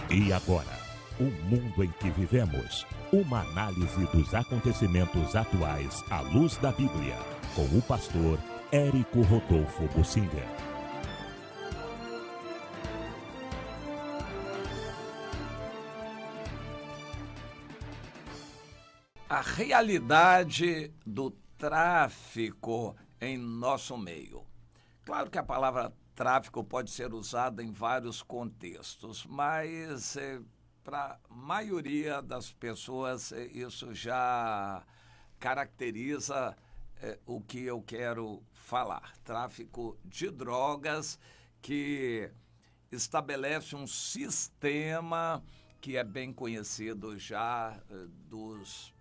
E agora, o mundo em que vivemos. Uma análise dos acontecimentos atuais à luz da Bíblia. Com o pastor Érico Rodolfo Bossinger. A realidade do tráfico em nosso meio. Claro que a palavra tráfico pode ser usada em vários contextos, mas para a maioria das pessoas isso já caracteriza o que eu quero falar. Tráfico de drogas que estabelece um sistema que é bem conhecido já dos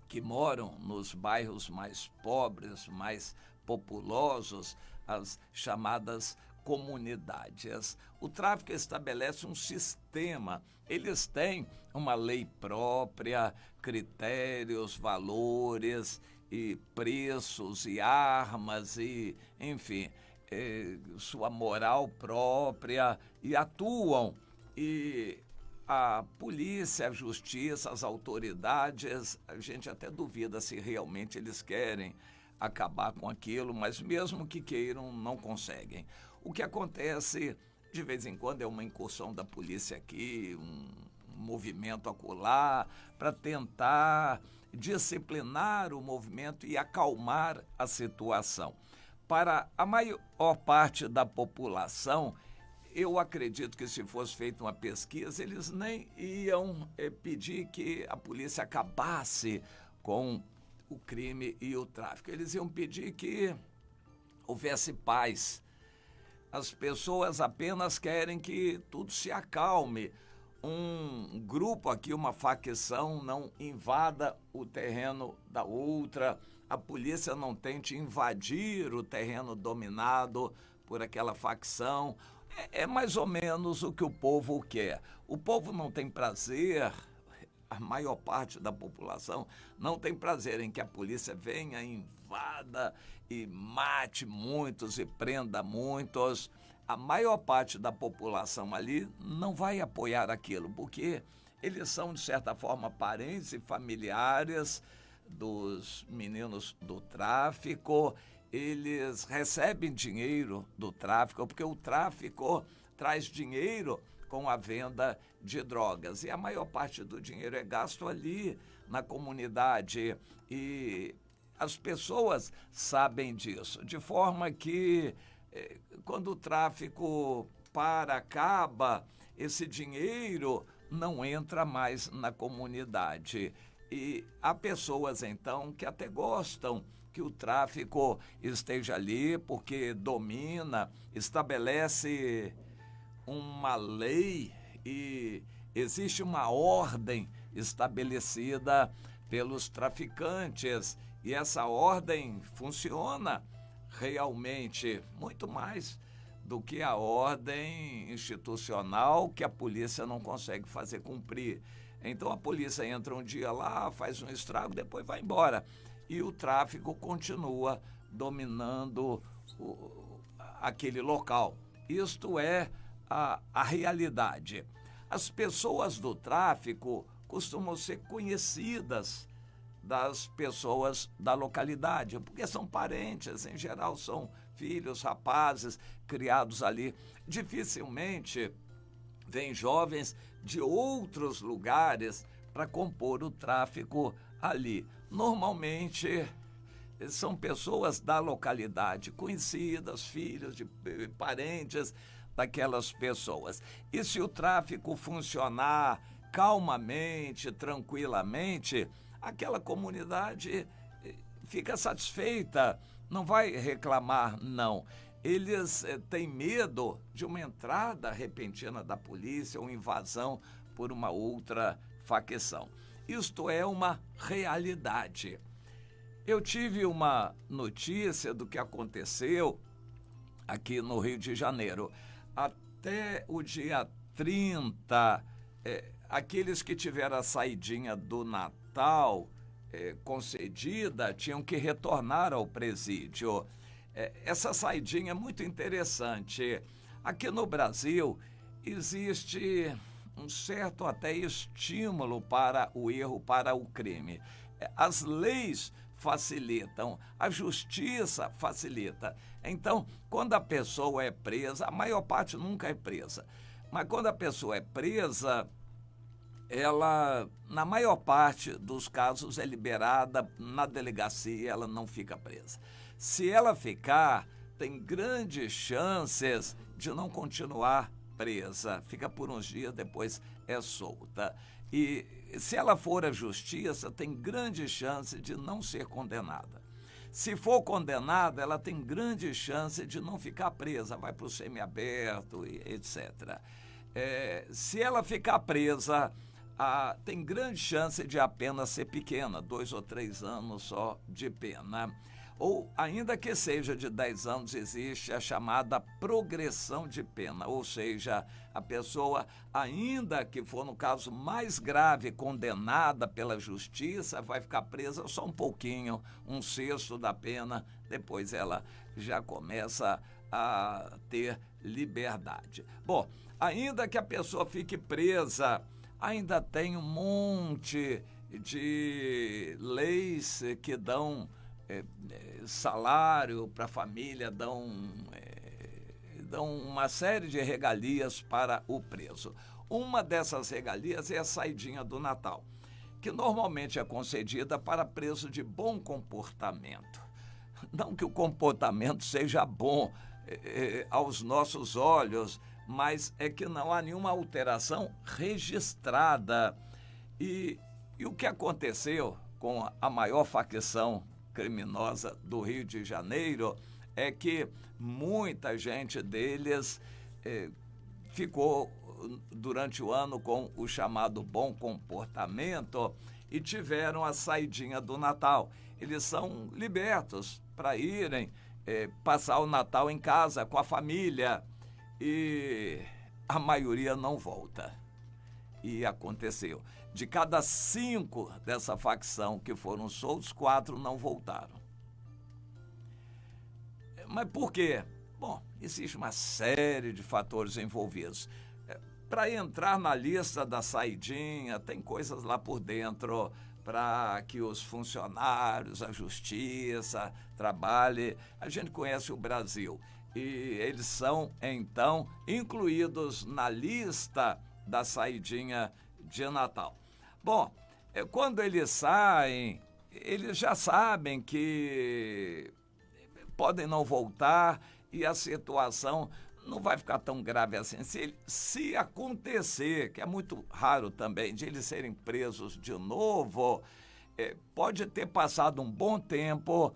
que moram nos bairros mais pobres, mais populosos, as chamadas comunidades. O tráfico estabelece um sistema, eles têm uma lei própria, critérios, valores e preços e armas e, enfim, sua moral própria e atuam e a polícia, a justiça, as autoridades, a gente até duvida se realmente eles querem acabar com aquilo, mas mesmo que queiram, não conseguem. O que acontece de vez em quando é uma incursão da polícia aqui, um movimento acolá, para tentar disciplinar o movimento e acalmar a situação. Para a maior parte da população, eu acredito que se fosse feita uma pesquisa, eles nem iam pedir que a polícia acabasse com o crime e o tráfico. Eles iam pedir que houvesse paz. As pessoas apenas querem que tudo se acalme. Um grupo aqui, uma facção, não invada o terreno da outra, a polícia não tente invadir o terreno dominado por aquela facção. É mais ou menos o que o povo quer. O povo não tem prazer, a maior parte da população não tem prazer em que a polícia venha, invada e mate muitos e prenda muitos. A maior parte da população ali não vai apoiar aquilo, porque eles são, de certa forma, parentes e familiares dos meninos do tráfico. Eles recebem dinheiro do tráfico, porque o tráfico traz dinheiro com a venda de drogas. E a maior parte do dinheiro é gasto ali na comunidade. E as pessoas sabem disso. De forma que, quando o tráfico acaba, esse dinheiro não entra mais na comunidade. E há pessoas, então, que até gostam que o tráfico esteja ali, porque domina, estabelece uma lei e existe uma ordem estabelecida pelos traficantes. E essa ordem funciona realmente muito mais do que a ordem institucional que a polícia não consegue fazer cumprir. Então a polícia entra um dia lá, faz um estrago, depois vai embora. E o tráfico continua dominando aquele local. Isto é a realidade. As pessoas do tráfico costumam ser conhecidas das pessoas da localidade, porque são parentes, em geral são filhos, rapazes, criados ali. Dificilmente vêm jovens de outros lugares para compor o tráfico ali. Normalmente são pessoas da localidade, conhecidas, filhos de parentes daquelas pessoas. E se o tráfico funcionar calmamente, tranquilamente, aquela comunidade fica satisfeita, não vai reclamar, não. Eles têm medo de uma entrada repentina da polícia ou invasão por uma outra facção. Isto é uma realidade. Eu tive uma notícia do que aconteceu aqui no Rio de Janeiro. Até o dia 30, aqueles que tiveram a saidinha do Natal concedida tinham que retornar ao presídio. Essa saidinha é muito interessante. Aqui no Brasil existe um certo até estímulo para o erro, para o crime. As leis facilitam, a justiça facilita. Então, quando a pessoa é presa, a maior parte nunca é presa, mas quando a pessoa é presa, ela, na maior parte dos casos, é liberada na delegacia, ela não fica presa. Se ela ficar, tem grandes chances de não continuar presa, fica por uns dias, depois é solta. E se ela for à justiça, tem grande chance de não ser condenada. Se for condenada, ela tem grande chance de não ficar presa, vai para o semiaberto, etc. Se ela ficar presa, tem grande chance de a pena ser pequena, 2 ou 3 anos só de pena. Ou, ainda que seja de 10 anos, existe a chamada progressão de pena, ou seja, a pessoa, ainda que for no caso mais grave, condenada pela justiça, vai ficar presa só um pouquinho, 1/6 da pena, depois ela já começa a ter liberdade. Bom, ainda que a pessoa fique presa, ainda tem um monte de leis que dão salário para a família, dão uma série de regalias para o preso. Uma dessas regalias é a saidinha do Natal, que normalmente é concedida para preso de bom comportamento. Não que o comportamento seja bom aos nossos olhos, mas é que não há nenhuma alteração registrada. E o que aconteceu com a maior facção criminosa do Rio de Janeiro é que muita gente deles ficou durante o ano com o chamado bom comportamento e tiveram a saidinha do Natal. Eles são libertos para irem passar o Natal em casa com a família e a maioria não volta. E aconteceu. De cada 5 dessa facção que foram soltos, 4 não voltaram. Mas por quê? Bom, existe uma série de fatores envolvidos. Para entrar na lista da saidinha, tem coisas lá por dentro para que os funcionários, a justiça, trabalhem. A gente conhece o Brasil e eles são, então, incluídos na lista da saidinha de Natal. Bom, quando eles saem, eles já sabem que podem não voltar e a situação não vai ficar tão grave assim. Se acontecer, que é muito raro também, de eles serem presos de novo, pode ter passado um bom tempo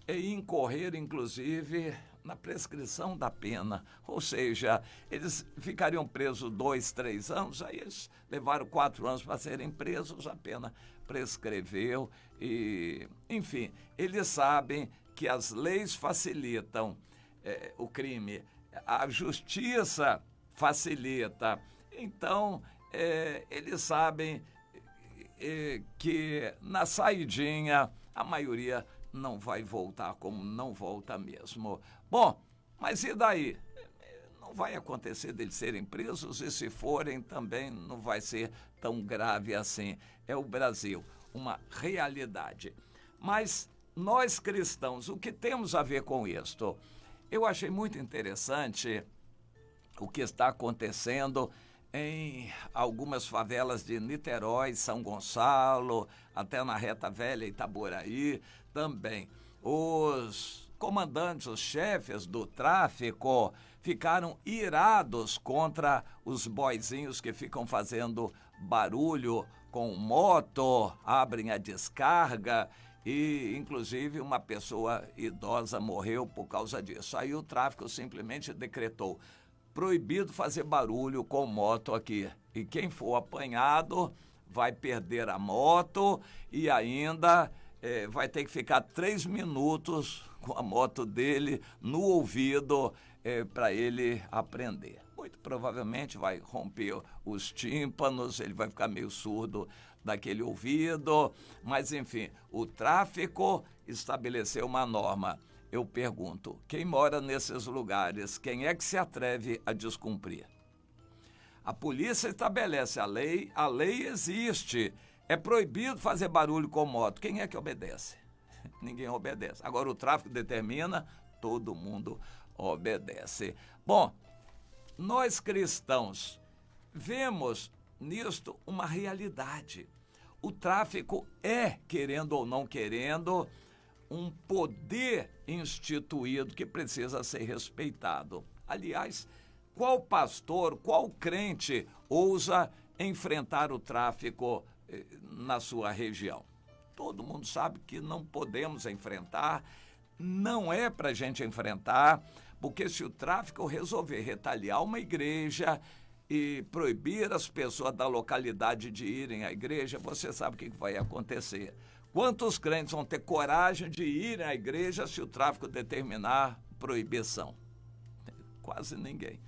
e incorrer, inclusive, na prescrição da pena, ou seja, eles ficariam presos 2, 3 anos, aí eles levaram 4 anos para serem presos, a pena prescreveu e, enfim, eles sabem que as leis facilitam o crime, a justiça facilita, então eles sabem que na saidinha a maioria não vai voltar, como não volta mesmo. Bom, mas e daí? Não vai acontecer deles serem presos e se forem também não vai ser tão grave assim. É o Brasil, uma realidade. Mas nós cristãos, o que temos a ver com isto? Eu achei muito interessante o que está acontecendo em algumas favelas de Niterói, São Gonçalo, até na Reta Velha, Itaboraí, também. Os comandantes, os chefes do tráfico ficaram irados contra os boizinhos que ficam fazendo barulho com moto, abrem a descarga e, inclusive, uma pessoa idosa morreu por causa disso. Aí o tráfico simplesmente decretou: proibido fazer barulho com moto aqui. E quem for apanhado vai perder a moto e ainda vai ter que ficar 3 minutos com a moto dele no ouvido para ele aprender. Muito provavelmente vai romper os tímpanos, ele vai ficar meio surdo daquele ouvido, mas enfim, o tráfico estabeleceu uma norma. Eu pergunto, quem mora nesses lugares, quem é que se atreve a descumprir? A polícia estabelece a lei existe. É proibido fazer barulho com moto. Quem é que obedece? Ninguém obedece. Agora o tráfico determina, todo mundo obedece. Bom, nós cristãos vemos nisto uma realidade. O tráfico é, querendo ou não querendo, um poder instituído que precisa ser respeitado. Aliás, qual pastor, qual crente ousa enfrentar o tráfico na sua região? Todo mundo sabe que não podemos enfrentar, não é para a gente enfrentar, porque se o tráfico resolver retaliar uma igreja e proibir as pessoas da localidade de irem à igreja, você sabe o que vai acontecer. Quantos crentes vão ter coragem de irem à igreja se o tráfico determinar proibição? Quase ninguém.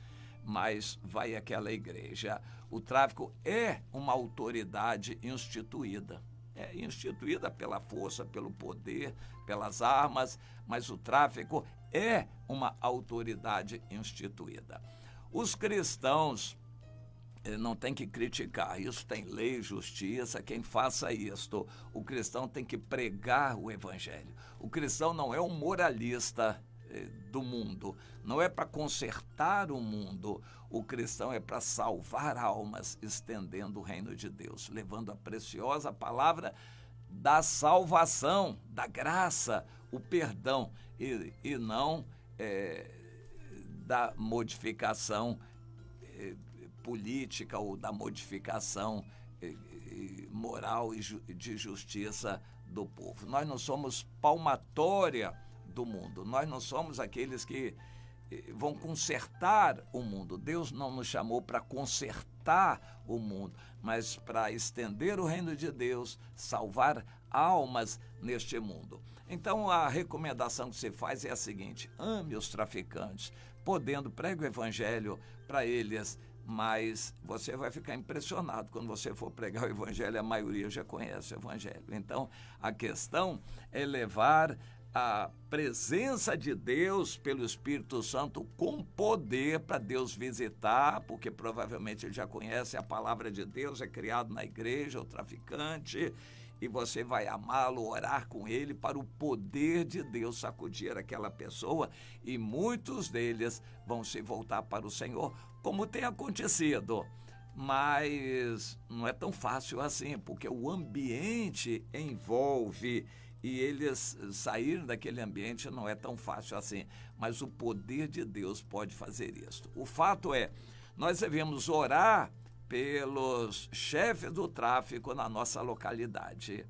Mas vai àquela igreja. O tráfico é uma autoridade instituída. É instituída pela força, pelo poder, pelas armas, mas o tráfico é uma autoridade instituída. Os cristãos não tem que criticar, isso tem lei, justiça, quem faça isto. O cristão tem que pregar o evangelho. O cristão não é um moralista do mundo, não é para consertar o mundo. O cristão é para salvar almas, estendendo o reino de Deus, levando a preciosa palavra da salvação, da graça, o perdão, e não da modificação política ou da modificação moral e de justiça do povo. Nós não somos palmatória do mundo, nós não somos aqueles que vão consertar o mundo. Deus não nos chamou para consertar o mundo, mas para estender o reino de Deus, salvar almas neste mundo. Então a recomendação que se faz é a seguinte: ame os traficantes, podendo, pregue o evangelho para eles, mas você vai ficar impressionado quando você for pregar o evangelho, a maioria já conhece o evangelho. Então a questão é levar a presença de Deus pelo Espírito Santo com poder para Deus visitar, porque provavelmente ele já conhece a palavra de Deus, é criado na igreja, o traficante, e você vai amá-lo, orar com ele para o poder de Deus sacudir aquela pessoa, e muitos deles vão se voltar para o Senhor, como tem acontecido. Mas não é tão fácil assim, porque o ambiente envolve, e eles saírem daquele ambiente não é tão fácil assim, mas o poder de Deus pode fazer isso. O fato é, nós devemos orar pelos chefes do tráfico na nossa localidade.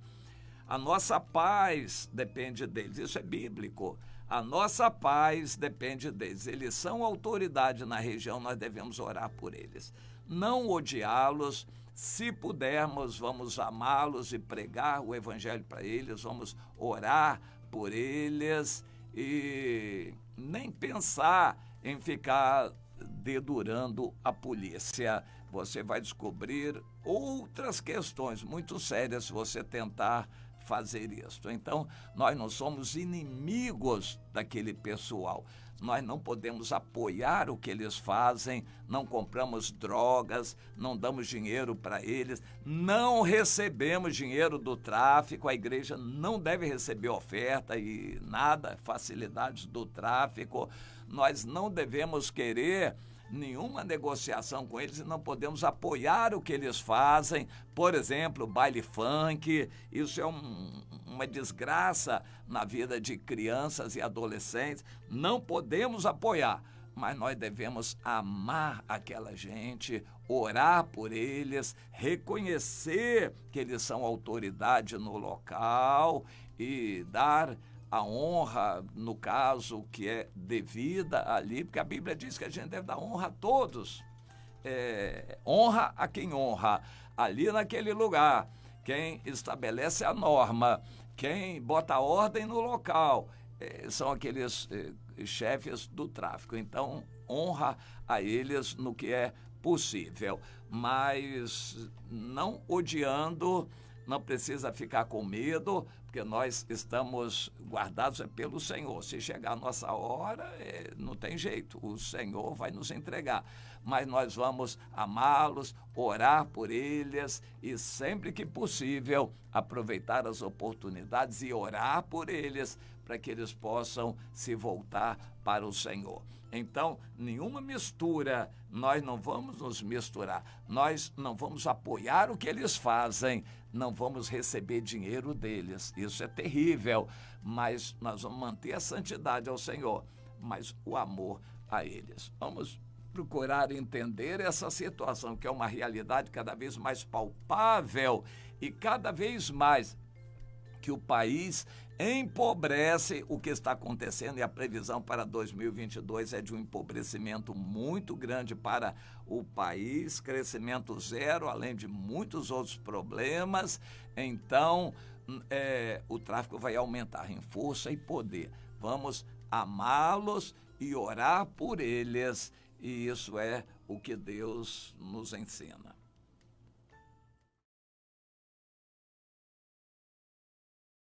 A nossa paz depende deles, isso é bíblico. A nossa paz depende deles. Eles são autoridade na região, nós devemos orar por eles. Não odiá-los. Se pudermos, vamos amá-los e pregar o evangelho para eles, vamos orar por eles e nem pensar em ficar dedurando a polícia. Você vai descobrir outras questões muito sérias se você tentar fazer isso. Então, nós não somos inimigos daquele pessoal. Nós não podemos apoiar o que eles fazem, não compramos drogas, não damos dinheiro para eles, não recebemos dinheiro do tráfico, a igreja não deve receber oferta e nada, facilidades do tráfico. Nós não devemos querer nenhuma negociação com eles e não podemos apoiar o que eles fazem. Por exemplo, baile funk, isso é uma desgraça na vida de crianças e adolescentes. Não podemos apoiar, mas nós devemos amar aquela gente, orar por eles, reconhecer que eles são autoridade no local e dar a honra, no caso, que é devida ali, porque a Bíblia diz que a gente deve dar honra a todos. Honra a quem honra, ali naquele lugar. Quem estabelece a norma, quem bota ordem no local, são aqueles chefes do tráfico. Então, honra a eles no que é possível, mas não odiando, não precisa ficar com medo, porque nós estamos guardados pelo Senhor. Se chegar a nossa hora, não tem jeito, o Senhor vai nos entregar. Mas nós vamos amá-los, orar por eles e, sempre que possível, aproveitar as oportunidades e orar por eles para que eles possam se voltar para o Senhor. Então, nenhuma mistura, nós não vamos nos misturar, nós não vamos apoiar o que eles fazem, não vamos receber dinheiro deles, isso é terrível, mas nós vamos manter a santidade ao Senhor, mas o amor a eles. Vamos procurar entender essa situação, que é uma realidade cada vez mais palpável e cada vez mais que o país empobrece. O que está acontecendo, e a previsão para 2022 é de um empobrecimento muito grande para o país, crescimento zero, além de muitos outros problemas. Então, o tráfico vai aumentar em força e poder. Vamos amá-los e orar por eles, e isso é o que Deus nos ensina.